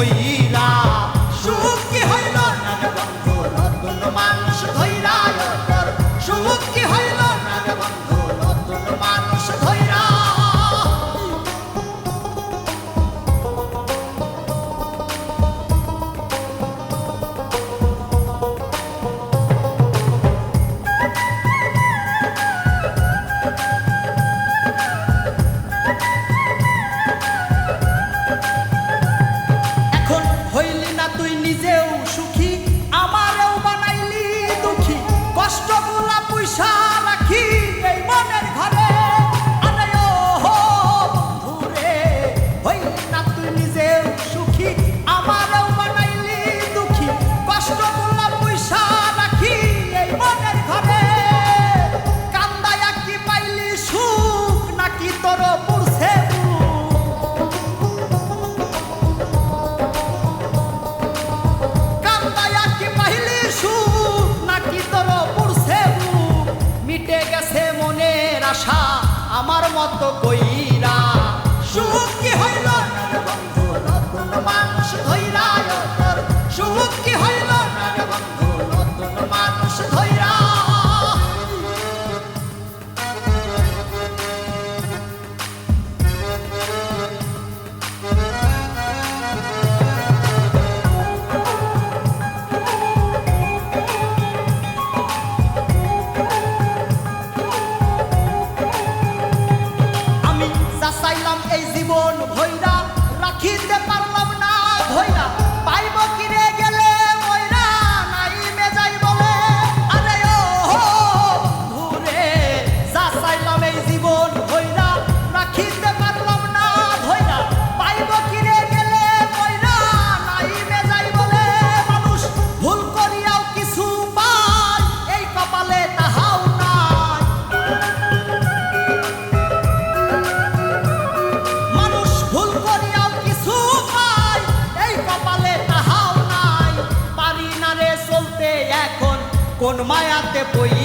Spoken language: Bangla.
পইরা সুখ কি হইল না রে বন্ধু নতুন মানুষ ধইরা তোর সুখ কি হইল না রে বন্ধু নতুন মানুষ ধইরা তুই নিজেও সুখী আমারেও বানাইলি দুঃখী কষ্টগুলা পয়সা রাখি এই মনের ঘরে আরে ও বন্ধুরে হইলি না তুই নিজেও সুখী আমারেও বানাইলি দুঃখী কষ্টগুলা পয়সা রাখি এই মনের ঘরে কান্দায়া কি পাইলি সুখ নাকি তোর পুরছে আশা আমার মতো কইরা সুখ কি হইল না রে বন্ধু নতুন মানুষ ধইরা তোর সুখ কি হইল না রে বন্ধু নতুন মানুষ ধইরা চাইলাম এই জীবন ভইরা রাখিতে পারলাম না ধইরা পাইব কিরে গেলে মইরা নাই মে যাই বলে আরে ও বন্ধুরে যা চাইলাম এই জীবন ভইরা রাখিতে পারলাম না ধইরা পাইব কিরে গেলে মইরা নাই মে যাই বলে মানুষ ভুল করিয়াও কিছু পায় এই কপালে তাহাও নাই ভুল করিয়াও কিছু পাই এই কপালে তাহাও নাই পারি না রে চলতে এখন কোন মায়াতে পই